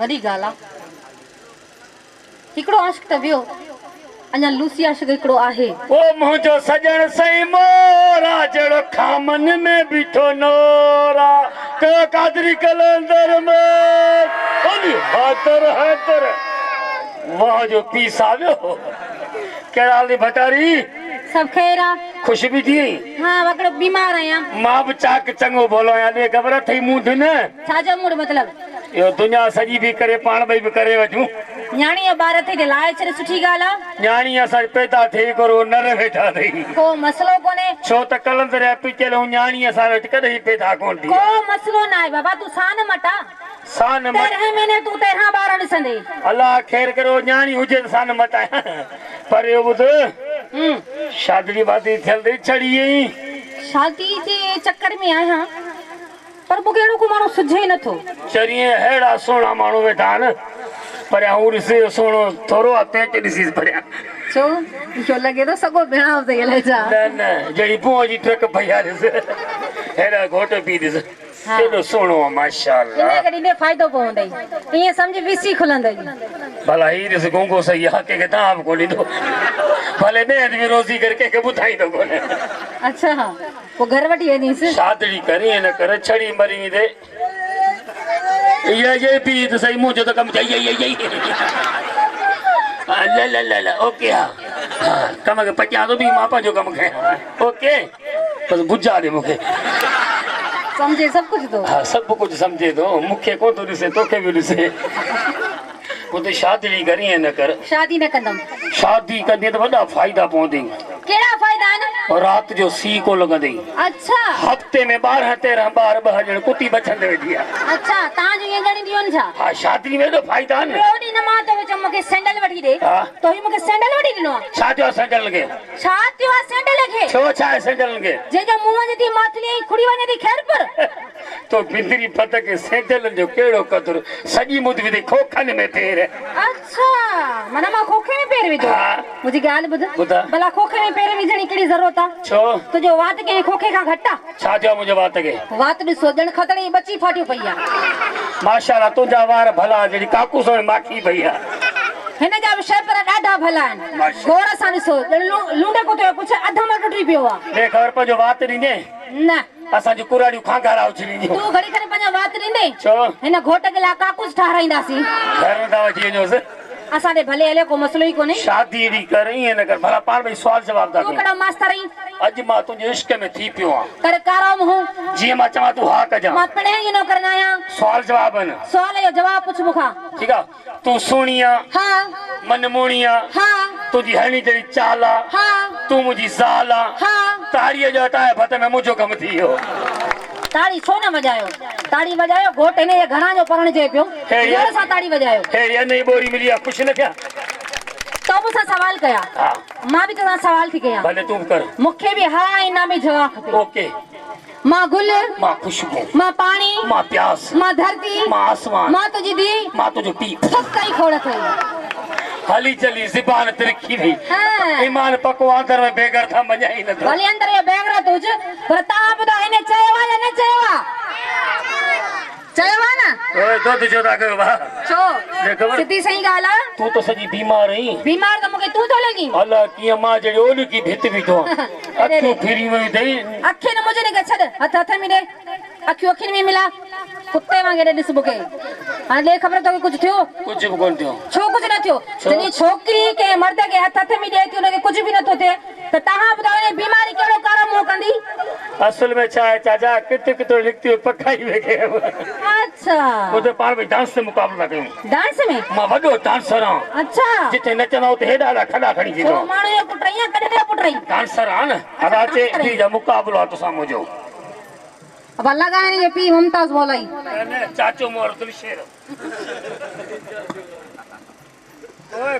वरी ॻाल्हि आहे। हिकिड़ो आशिक़ त वियो, अञा लूसी आशिक़ हिकिड़ो आहे। ओ मुंहिंजो सजण सही मोरा जहिड़ो खामन में बीठो नोरा कादरी कलंदर में ओली हातर हातर वाह जो पीस आवियो। कहिड़ा हाल भटारी? सब ख़ैर आहे। खुश भी थी? हाँ वकड़ो बीमार आहियां। मां बि चाक चङो बोलो आहियां। ॾे ख़बर अथई मूं न छा जो मूड मतलब? इहो दुनिया सॼी बि करे पाण ॿई बि करे वठूं। न्याणी जो ॿार अथई त लाहे छॾ, सुठी ॻाल्हि आहे। न्याणी असां पैदा थिए करो नर वेठा अथई। को मसलो कोन्हे। छो त कलंदर जा पिचल ऐं न्याणी असां वटि कॾहिं पैदा कोन थी। को मसलो न आहे बाबा, तूं सान मटा। सान मट 13 महीने तूं 13 ॿार ॾिसंदे। अल्लाह ख़ैर करो, न्याणी हुजे त सान मटाए। पर इहो ॿुध, शादी वादी थियल अथई छड़ी आई? शादी जे चक्कर में आहियां, पर मूंखे अहिड़ो को माण्हू सुझे ई नथो। चरिए अहिड़ा सुहिणा माण्हू वेठा आहिनि, पर हू ॾिसे सुहिणो थोरो आहे तंहिं ॾिसीसि परियां। छो इहो लॻे थो सॻो भेणा अथई अलाए छा। न न जहिड़ी बुआ जी ट्रक पई आहे ॾिस, अहिड़ा घोट पी ॾिस केॾो सुहिणो आहे माशाअल्लाह। इन करे फ़ाइदो पवंदई, ईअं सम्झ विसी खुलंदई। भला ही ॾिस गुंगो सही आहे, कंहिंखे तव्हां बि कोन ॾींदो, भले ॿिए हंधि में रोज़ी करे कंहिंखे ॿुधाईंदो कोन्हे। अच्छा पोइ घर वठी वेंदीसि? शादी करी न करे छड़ी मरी वेंदे। ये पी त सही, मुंहिंजो त कमु ल ल ल ल ओके हा कम खे पचां थो बि मां पंहिंजो कमु कयां। ओके बसि बुझा ॾे मूंखे। समझे सब कुछ तो? हाँ सब कुछ समझे तो, मूंखे को तो ॾिसे तोखे बि ॾिसे। पोइ त शादी करी न कर। शादी न कंदम। शादी कंदे त वॾा फ़ाइदा पवंदई। कहिड़ा फ़ाइदा आहिनि? रात जो सी को लॻंदई। अच्छा हफ़्ते में 12-13 ॿार 2 ॼण कुटी बचंदे वेठी आहे। अच्छा तव्हां जो ईअं ॼणी ॾियोनि छा? हा शादी में एॾो फ़ाइदा आहिनि। ॿियो ॾींहुं न मां तो चयो मूंखे सैंडल वठी ॾे। हा तो ही मूंखे सैंडल वठी ॾिनो आहे। छा थियो सैंडल खे? छा थियो आहे सैंडल खे? छो छा आहे सैंडल खे? जंहिंजो मुंहुं वञे थी माथली ऐं खुड़ी वञे थी ख़ैर पर। तो बिंदरी पत के सैंडल जो कहिड़ो क़दुरु, सॼी मुंद विधे खोखन में पेर। अच्छा माना मां खोखे में पेर विधो? हा मुंहिंजी ॻाल्हि ॿुध। ॿुधा। भला खोखे में पेर विझण जी कहिड़ी ज़रूरत आहे? छो? तुंहिंजो वात कंहिं खोखे खां घटि आहे? छा थियो मुंहिंजे वात खे? वात ॾिसो ॼण खतरे जी बची फाटियो पई आहे। माशाअल्लाह तुंहिंजा वार भला, जहिड़ी काकूस में माखी पई आहे। हिन जा बि शइ पर ॾाढा भला आहिनि। गौर सां ॾिसो लूंडे को थियो कुझु अध मां टुटी पियो आहे। ॿिए ख़बर पंहिंजो वात ॾींदे? न असांजी कुराड़ियूं खांगारा उछली तूं घड़ी खणी पंहिंजो वात ॾींदे? छो? हिन घोट खे लाइ काकूस ठाराईंदासीं। घर में था वठी वञोसि। असांजे भले हले को मसलो ई कोन्हे। शादी एॾी कर ईअं न कर, भला पाण में सुवाल जवाब था तूं कयूं। कहिड़ो मास्तर आहीं? अॼु मां तुंहिंजे इश्क में थी पियो आहियां। कर कारो मुंहुं। जीअं मां चवां तूं हा कजां। मां पिणे जी नौकर न आहियां। सुवाल जवाब आहिनि। सुवाल जो जवाब पुछ मूंखां। ठीकु आहे? तूं सुहिणी आहे, हा मनमोणी आहे, हा तुंहिंजी हणी जहिड़ी चाल आहे, हा तूं मुंहिंजी ज़ाल आहे। हा ताड़ीअ जो हटाए भत में मुंहिंजो कमु थी वियो। ताड़ी छो न वॼायो? ताड़ी वॼायो, घोट हिन जे घरां जो पढ़ण चए पियो, जोर सां ताड़ी वॼायो। हेड़ी अने बोरी मिली आहे, ख़ुशि न थिया? तो मूंसां सवाल कया। हा मां बि तोसां सवाल थी कयां। भले तूं बि कर। मूंखे बि हा ऐं न में जवाब खपे। ओके। मां गुल, मां खुशबू, मां पाणी, मां प्यास, मां धरती, मां आसमान, मां तुझी दी, मां तुंहिंजो पीउ। सब कई खोड़ अथई। हली चली ज़बान तिरखी वई। हाँ। ईमान पको अंदर में बेगर था मञाई नथो। भले अंदर जो बेगर तो हुजे, पर तव्हां ॿुधायो हिन चयो आहे या न चयो आहे? चयो आहे न? ओए दूध जो था कयो भाउ। छो? सिधी सही ॻाल्हि आहे। तूं तो सॼी बीमार आहीं। बीमार त मूंखे तूं थो लॻी। अलाह कीअं मां जहिड़ी ओलकी भित बीठो आहियां। अखियूं फिरी वयूं अथई। अखि न मुंहिंजे ने छॾ, हथ हथ में ॾे। अखियूं अखियुनि में मिला, कुत्ते वांगुरु ॾिस मूंखे। हाणे ॾे ख़बर तोखे कुझु थियो? कुझु बि कोन थियो। छो कुझु न थियो? जॾहिं छोकिरी कंहिं मर्द खे हथ हथ में ॾे थी, हुनखे कुझु बि नथो थिए, त तव्हां ॿुधायो हिन बीमारी कहिड़ो कारो मुंहुं कंदी? असल में छा आहे चाचा, किथे किथे लिखती हुई पकाई वेठे। अच्छा उते पाण में डांस से मुक़ाबलो था कयूं। डांस में? मां वॾो डांसर आहियां। अच्छा जिथे नचंदा उते हेॾा हेॾा खॾा खणी छो थींदो। माण्हू जो पुट रही कॾहिं पुट रही डांसर आहे न। अदा चे दी जा मुक़ाबलो आहे तोसां मुंहिंजो। अब अल्लाह का है पी मुमताज बोलाई न चाचो मोर दिलशेर। ओए